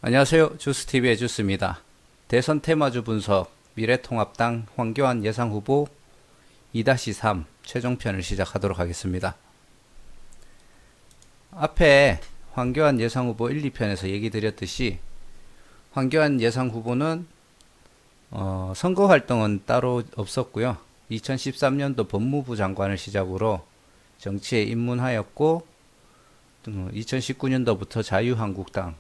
안녕하세요. 주스TV의 주스입니다. 대선 테마주 분석, 미래통합당 황교안 예상후보 2-3 최종편을 시작하도록 하겠습니다. 앞에 황교안 예상후보 1, 2편에서 얘기 드렸듯이 황교안 예상후보는 선거활동은 따로 없었고요. 2013년도 법무부 장관을 시작으로 정치에 입문하였고 2019년도부터 자유한국당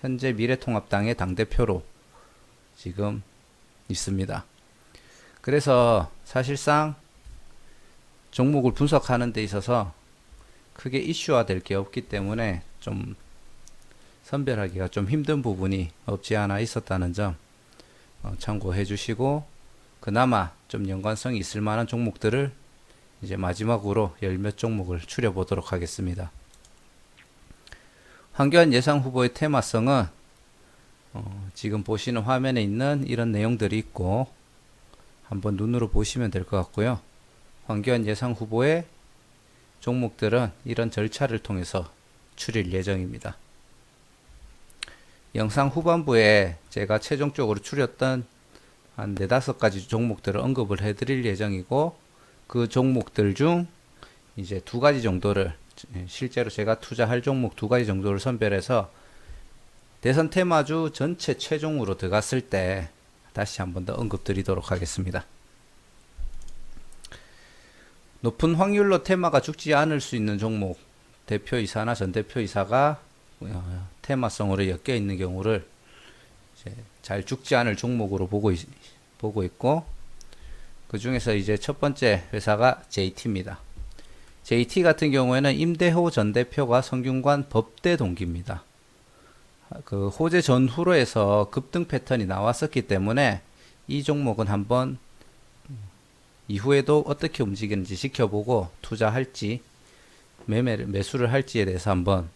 현재 미래통합당의 당대표로 지금 있습니다. 그래서 사실상 종목을 분석하는 데 있어서 크게 이슈화 될 게 없기 때문에 좀 선별하기가 좀 힘든 부분이 없지 않아 있었다는 점 참고해 주시고, 그나마 좀 연관성이 있을 만한 종목들을 이제 마지막으로 열 몇 종목을 추려 보도록 하겠습니다. 황교안 예상 후보의 테마성은 지금 보시는 화면에 있는 이런 내용들이 있고 한번 눈으로 보시면 될 것 같고요. 황교안 예상 후보의 종목들은 이런 절차를 통해서 추릴 예정입니다. 영상 후반부에 제가 최종적으로 추렸던 한 4-5가지 종목들을 언급을 해드릴 예정이고, 그 종목들 중 이제 2가지 정도를, 실제로 제가 투자할 종목 2가지 정도를 선별해서 대선 테마주 전체 최종으로 들어갔을 때 다시 한번 더 언급드리도록 하겠습니다. 높은 확률로 테마가 죽지 않을 수 있는 종목, 대표이사나 전대표이사가 테마성으로 엮여 있는 경우를 잘 죽지 않을 종목으로 보고 있고, 그 중에서 이제 첫 번째 회사가 JT입니다. JT 같은 경우에는 임대호 전 대표가 성균관 법대 동기입니다. 그 호재 전후로 해서 급등 패턴이 나왔었기 때문에 이 종목은 한번 이후에도 어떻게 움직이는지 지켜보고 투자할지 매수를 할지에 대해서 한번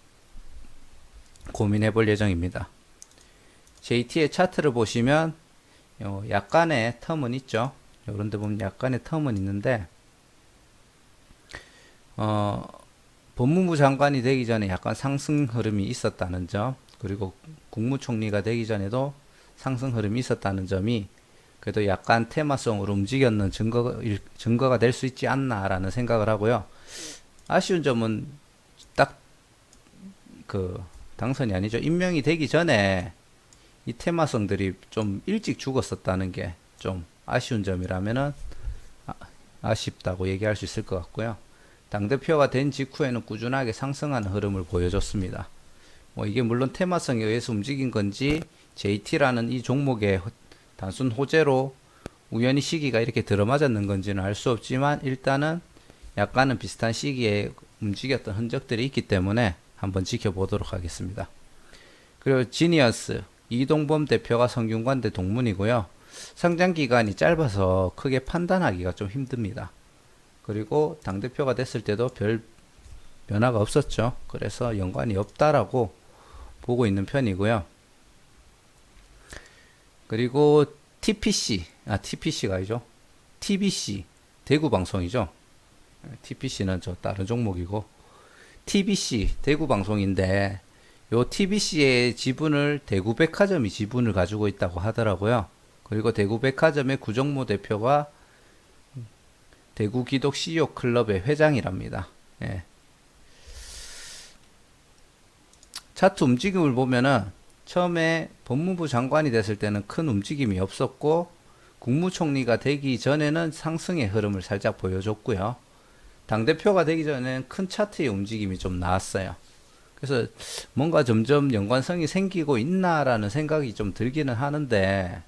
고민해 볼 예정입니다. JT의 차트를 보시면 약간의 텀은 있죠. 이런 데 보면 약간의 텀은 있는데 법무부 장관이 되기 전에 약간 상승 흐름이 있었다는 점, 그리고 국무총리가 되기 전에도 상승 흐름이 있었다는 점이 그래도 약간 테마성으로 움직였는 증거가 될 수 있지 않나라는 생각을 하고요. 아쉬운 점은 딱 그 당선이 아니죠. 임명이 되기 전에 이 테마성들이 좀 일찍 죽었었다는 게 좀 아쉬운 점이라면은 아쉽다고 얘기할 수 있을 것 같고요. 당대표가 된 직후에는 꾸준하게 상승하는 흐름을 보여줬습니다. 이게 물론 테마성에 의해서 움직인 건지 JT라는 이 종목의 단순 호재로 우연히 시기가 이렇게 들어맞았는 건지는 알 수 없지만, 일단은 약간은 비슷한 시기에 움직였던 흔적들이 있기 때문에 한번 지켜보도록 하겠습니다. 그리고 지니어스, 이동범 대표가 성균관대 동문이고요. 상장 기간이 짧아서 크게 판단하기가 좀 힘듭니다. 그리고 당대표가 됐을 때도 별 변화가 없었죠. 그래서 연관이 없다라고 보고 있는 편이고요. 그리고 TPC가 아니죠. TBC, 대구방송이죠. TPC는 저 다른 종목이고, TBC, 대구방송인데, 요 TBC의 지분을 대구백화점이 지분을 가지고 있다고 하더라고요. 그리고 대구백화점의 구정모 대표가 대구기독 CEO 클럽의 회장이랍니다. 예. 차트 움직임을 보면은 처음에 법무부 장관이 됐을 때는 큰 움직임이 없었고, 국무총리가 되기 전에는 상승의 흐름을 살짝 보여줬고요. 당대표가 되기 전에는 큰 차트의 움직임이 좀 나왔어요. 그래서 뭔가 점점 연관성이 생기고 있나라는 생각이 좀 들기는 하는데,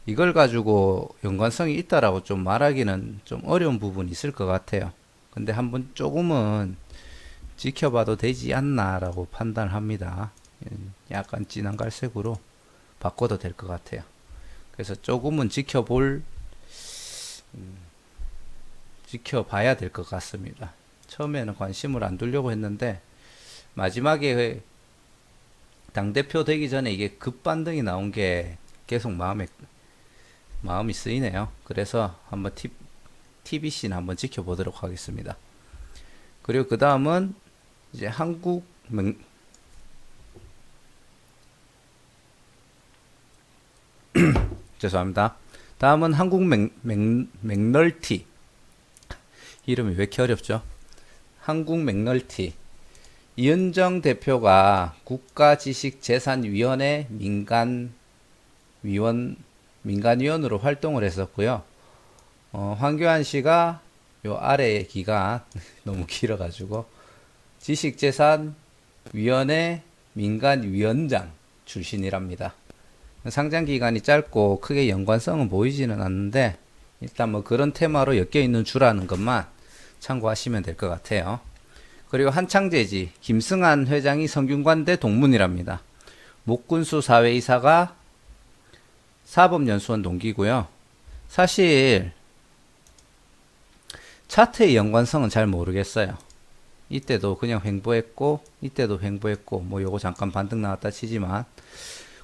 이걸 가지고 연관성이 있다라고 좀 말하기는 좀 어려운 부분이 있을 것 같아요. 근데 한번 조금은 지켜봐도 되지 않나라고 판단을 합니다. 약간 진한 갈색으로 바꿔도 될 것 같아요. 그래서 조금은 지켜봐야 될 것 같습니다. 처음에는 관심을 안 두려고 했는데 마지막에 당대표 되기 전에 이게 급반등이 나온 게 계속 마음이 쓰이네요. 그래서 한번 TBC는 한번 지켜보도록 하겠습니다. 그리고 그 다음은 이제 죄송합니다. 다음은 한국 맥널티. 이름이 왜 이렇게 어렵죠? 한국 맥널티. 이은정 대표가 국가지식재산위원회 민간위원으로 활동을 했었고요. 황교안 씨가 요 아래의 기간 너무 길어가지고 지식재산위원회 민간위원장 출신이랍니다. 상장 기간이 짧고 크게 연관성은 보이지는 않는데 일단 뭐 그런 테마로 엮여 있는 주라는 것만 참고하시면 될 것 같아요. 그리고 한창제지 김승한 회장이 성균관대 동문이랍니다. 목군수 사회이사가 사법연수원 동기고요. 사실 차트의 연관성은 잘 모르겠어요. 이때도 그냥 횡보했고 이때도 횡보했고 뭐 요거 잠깐 반등 나왔다 치지만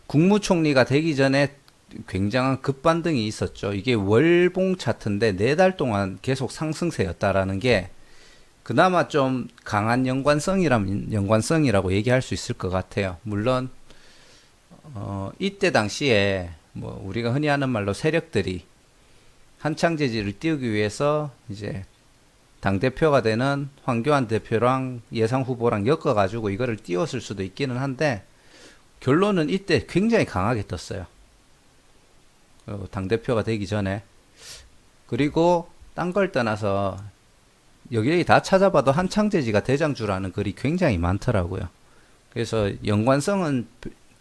국무총리가 되기 전에 굉장한 급반등이 있었죠. 이게 월봉 차트인데 4달 동안 계속 상승세였다라는 게 그나마 좀 강한 연관성이라고 얘기할 수 있을 것 같아요. 물론 이때 당시에 뭐 우리가 흔히 하는 말로 세력들이 한창제지를 띄우기 위해서 이제 당대표가 되는 황교안 대표랑 예상 후보랑 엮어가지고 이거를 띄웠을 수도 있기는 한데 결론은 이때 굉장히 강하게 떴어요. 당대표가 되기 전에. 그리고 딴 걸 떠나서 여기 다 찾아봐도 한창제지가 대장주라는 글이 굉장히 많더라고요. 그래서 연관성은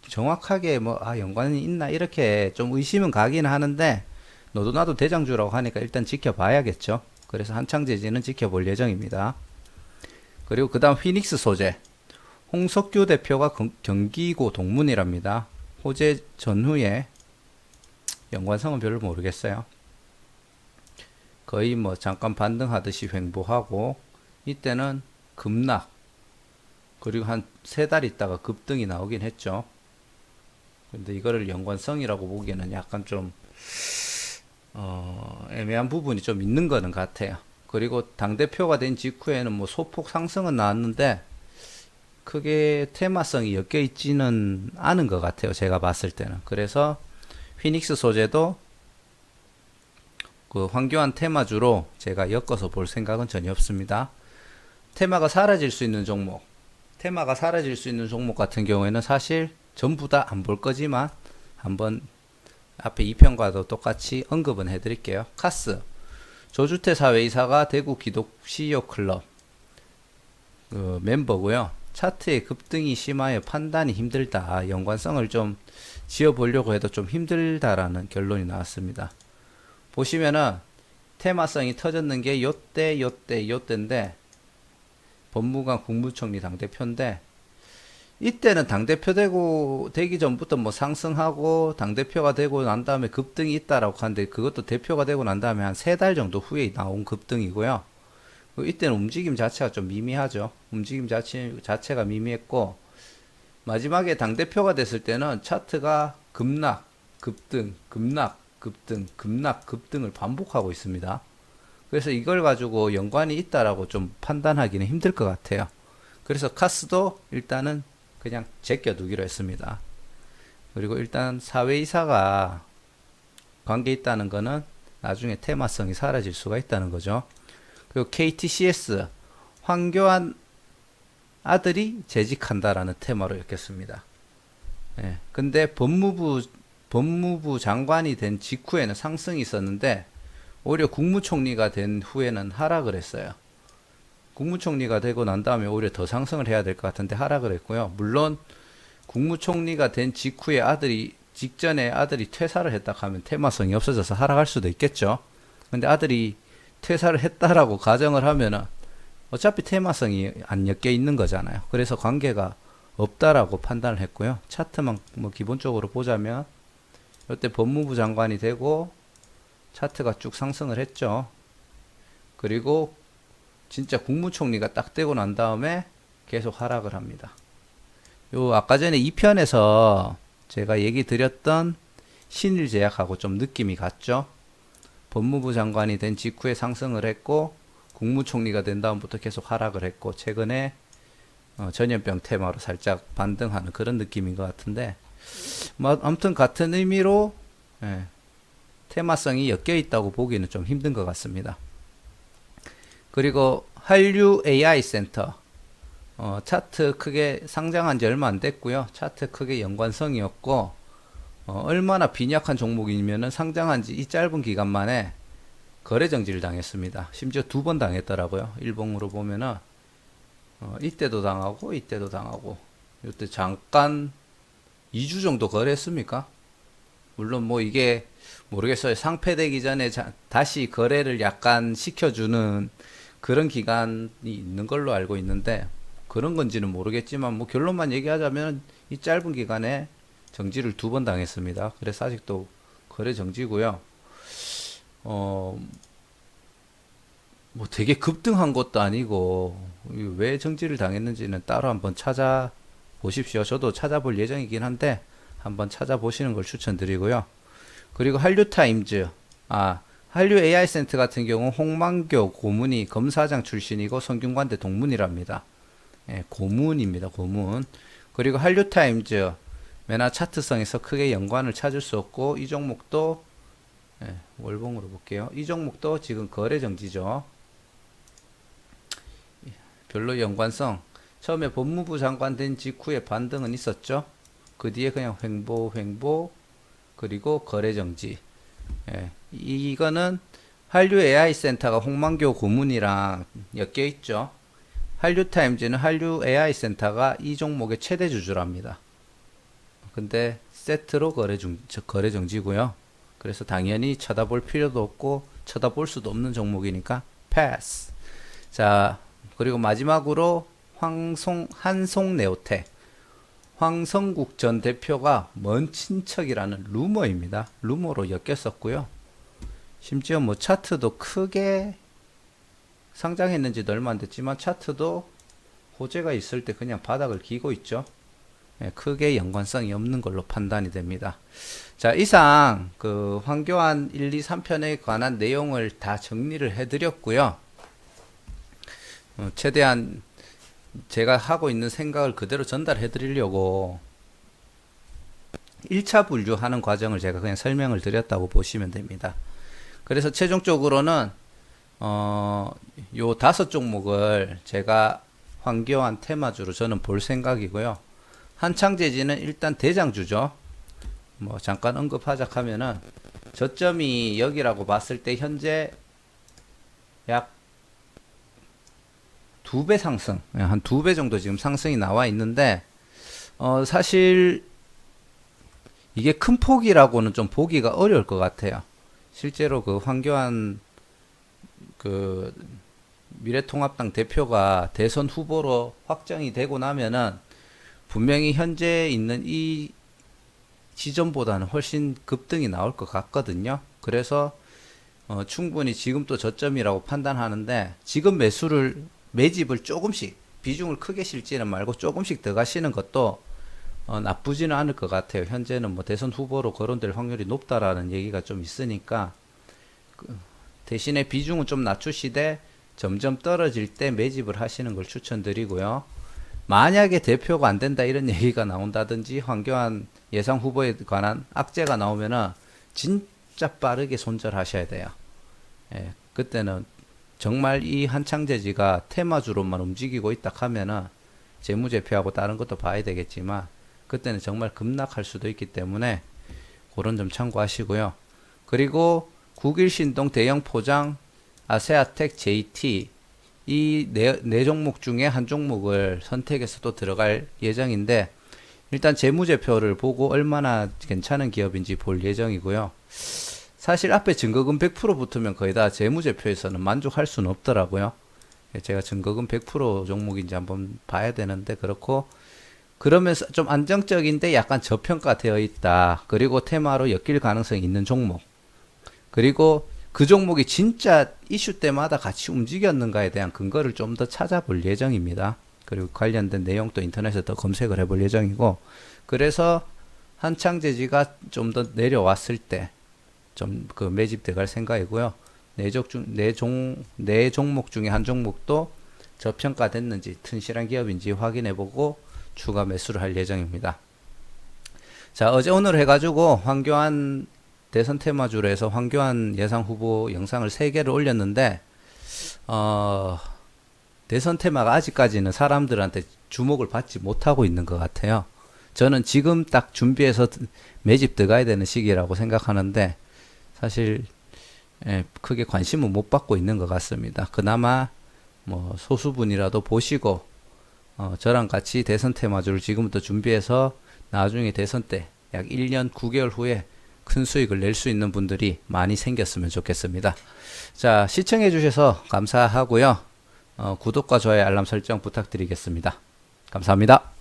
정확하게 연관이 있나 이렇게 좀 의심은 가긴 하는데 너도 나도 대장주라고 하니까 일단 지켜봐야겠죠. 그래서 한창제지는 지켜볼 예정입니다. 그리고 그 다음 휘닉스 소재. 홍석규 대표가 경기고 동문이랍니다. 호재 전후에 연관성은 별로 모르겠어요. 거의 뭐 잠깐 반등하듯이 횡보하고 이때는 급락 그리고 한 3달 있다가 급등이 나오긴 했죠. 근데 이거를 연관성이라고 보기에는 약간 좀 애매한 부분이 좀 있는 거는 같아요. 그리고 당대표가 된 직후에는 뭐 소폭 상승은 나왔는데 크게 테마성이 엮여 있지는 않은 것 같아요. 제가 봤을 때는. 그래서 휘닉스 소재도 그 황교안 테마주로 제가 엮어서 볼 생각은 전혀 없습니다. 테마가 사라질 수 있는 종목 같은 경우에는 사실 전부 다 안 볼 거지만 한번 앞에 2편과도 똑같이 언급은 해드릴게요. 카스 조주태 사회이사가 대구 기독 CEO 클럽 멤버고요. 차트의 급등이 심하여 판단이 힘들다. 연관성을 좀 지어보려고 해도 좀 힘들다라는 결론이 나왔습니다. 보시면은 테마성이 터졌는 게 요때인데 법무관 국무총리 당대표인데 이때는 당대표 되기 전부터 뭐 상승하고 당대표가 되고 난 다음에 급등이 있다라고 하는데 그것도 대표가 되고 난 다음에 한 3달 정도 후에 나온 급등이고요. 이때는 움직임 자체가 좀 미미하죠. 움직임 자체가 미미했고 마지막에 당대표가 됐을 때는 차트가 급락, 급등, 급락, 급등, 급락, 급등을 반복하고 있습니다. 그래서 이걸 가지고 연관이 있다라고 좀 판단하기는 힘들 것 같아요. 그래서 카스도 일단은 그냥 제껴두기로 했습니다. 그리고 일단 사회이사가 관계 있다는 거는 나중에 테마성이 사라질 수가 있다는 거죠. 그리고 KTCS 황교안 아들이 재직한다라는 테마로 엮였습니다. 예, 근데 법무부 장관이 된 직후에는 상승이 있었는데 오히려 국무총리가 된 후에는 하락을 했어요. 국무총리가 되고 난 다음에 오히려 더 상승을 해야 될 것 같은데 하락을 했고요. 물론 국무총리가 된 직후에 직전에 아들이 퇴사를 했다 하면 테마성이 없어져서 하락할 수도 있겠죠. 근데 아들이 퇴사를 했다라고 가정을 하면은 어차피 테마성이 안 엮여 있는 거잖아요. 그래서 관계가 없다라고 판단을 했고요. 차트만 뭐 기본적으로 보자면 이때 법무부 장관이 되고 차트가 쭉 상승을 했죠. 그리고 진짜 국무총리가 딱 되고 난 다음에 계속 하락을 합니다. 아까 전에 2편에서 제가 얘기 드렸던 신일제약하고 좀 느낌이 같죠. 법무부 장관이 된 직후에 상승을 했고 국무총리가 된 다음부터 계속 하락을 했고 최근에 전염병 테마로 살짝 반등하는 그런 느낌인 것 같은데 아무튼 같은 의미로 테마성이 엮여 있다고 보기는 좀 힘든 것 같습니다. 그리고 한류 AI 센터 차트 크게 상장한 지 얼마 안 됐고요. 차트 크게 연관성이 없고 얼마나 빈약한 종목이면은 상장한 지 이 짧은 기간 만에 거래 정지를 당했습니다. 심지어 2번 당했더라고요. 일봉으로 보면은 이때도 당하고 이때도 당하고 이때 잠깐 2주 정도 거래했습니까? 물론 뭐 이게 모르겠어요. 상폐되기 전에 다시 거래를 약간 시켜주는 그런 기간이 있는 걸로 알고 있는데 그런 건지는 모르겠지만 뭐 결론만 얘기하자면 이 짧은 기간에 정지를 2번 당했습니다. 그래서 아직도 거래 정지고요. 뭐 되게 급등한 것도 아니고 왜 정지를 당했는지는 따로 한번 찾아보십시오. 저도 찾아볼 예정이긴 한데 한번 찾아보시는 걸 추천드리고요. 그리고 한류타임즈, 한류 AI 센터 같은 경우 홍만교 고문이 검사장 출신이고 성균관대 동문이랍니다. 예, 고문입니다. 고문. 그리고 한류타임즈 매나 차트성에서 크게 연관을 찾을 수 없고 이 종목도 월봉으로 볼게요. 이 종목도 지금 거래 정지죠. 별로 연관성. 처음에 법무부 장관 된 직후에 반등은 있었죠. 그 뒤에 그냥 횡보 그리고 거래 정지. 이거는 한류 AI 센터가 홍만교 고문이랑 엮여 있죠. 한류타임즈는 한류 AI 센터가 이 종목의 최대 주주랍니다. 근데 세트로 거래 정지고요. 그래서 당연히 쳐다볼 필요도 없고 쳐다볼 수도 없는 종목이니까 패스. 자, 그리고 마지막으로 한송네오텍. 황성국 전 대표가 먼 친척이라는 루머입니다. 루머로 엮였었고요. 심지어 뭐 차트도 크게 상장했는지도 얼마 안 됐지만 차트도 호재가 있을 때 그냥 바닥을 기고 있죠. 크게 연관성이 없는 걸로 판단이 됩니다. 자, 이상 그 황교안 1, 2, 3편에 관한 내용을 다 정리를 해드렸고요. 최대한 제가 하고 있는 생각을 그대로 전달해 드리려고 1차 분류하는 과정을 제가 그냥 설명을 드렸다고 보시면 됩니다. 그래서 최종적으로는 요 5종목을 제가 황교안 테마주로 저는 볼 생각이고요. 한창재지는 일단 대장주죠. 뭐 잠깐 언급하자 하면은 저점이 여기라고 봤을 때 현재 약 2배 상승, 한 2배 정도 지금 상승이 나와 있는데, 사실, 이게 큰 폭이라고는 좀 보기가 어려울 것 같아요. 실제로 그 황교안, 그, 미래통합당 대표가 대선 후보로 확정이 되고 나면은, 분명히 현재 있는 이 지점보다는 훨씬 급등이 나올 것 같거든요. 그래서, 충분히 지금 또 저점이라고 판단하는데, 지금 매집을 조금씩 비중을 크게 실지는 말고 조금씩 들어가시는 것도 나쁘지는 않을 것 같아요. 현재는 뭐 대선 후보로 거론될 확률이 높다라는 얘기가 좀 있으니까 대신에 비중은 좀 낮추시되 점점 떨어질 때 매집을 하시는 걸 추천드리고요. 만약에 대표가 안 된다 이런 얘기가 나온다든지 황교안 예상 후보에 관한 악재가 나오면은 진짜 빠르게 손절하셔야 돼요. 그때는 정말 이 한창재지가 테마주로만 움직이고 있다 하면은 재무제표하고 다른 것도 봐야 되겠지만 그때는 정말 급락할 수도 있기 때문에 그런 점 참고하시고요. 그리고 국일신동, 대형포장, 아세아텍, JT 이 네 종목 중에 한 종목을 선택해서 또 들어갈 예정인데 일단 재무제표를 보고 얼마나 괜찮은 기업인지 볼 예정이고요. 사실 앞에 증거금 100% 붙으면 거의 다 재무제표에서는 만족할 수는 없더라고요. 제가 증거금 100% 종목인지 한번 봐야 되는데 그렇고 그러면서 좀 안정적인데 약간 저평가되어 있다. 그리고 테마로 엮일 가능성이 있는 종목. 그리고 그 종목이 진짜 이슈 때마다 같이 움직였는가에 대한 근거를 좀 더 찾아볼 예정입니다. 그리고 관련된 내용도 인터넷에 더 검색을 해볼 예정이고 그래서 한창재지가 좀 더 내려왔을 때 좀 그 매집 들어갈 생각이고요. 네 종목 중에 한 종목도 저평가됐는지 튼실한 기업인지 확인해보고 추가 매수를 할 예정입니다. 자, 어제 오늘 해가지고 황교안 대선 테마주로 해서 황교안 예상 후보 영상을 3개를 올렸는데 대선 테마가 아직까지는 사람들한테 주목을 받지 못하고 있는 것 같아요. 저는 지금 딱 준비해서 매집 들어가야 되는 시기라고 생각하는데 사실 크게 관심은 못 받고 있는 것 같습니다. 그나마 뭐 소수분이라도 보시고 저랑 같이 대선 테마주를 지금부터 준비해서 나중에 대선 때 약 1년 9개월 후에 큰 수익을 낼 수 있는 분들이 많이 생겼으면 좋겠습니다. 자, 시청해 주셔서 감사하고요. 구독과 좋아요 알람 설정 부탁드리겠습니다. 감사합니다.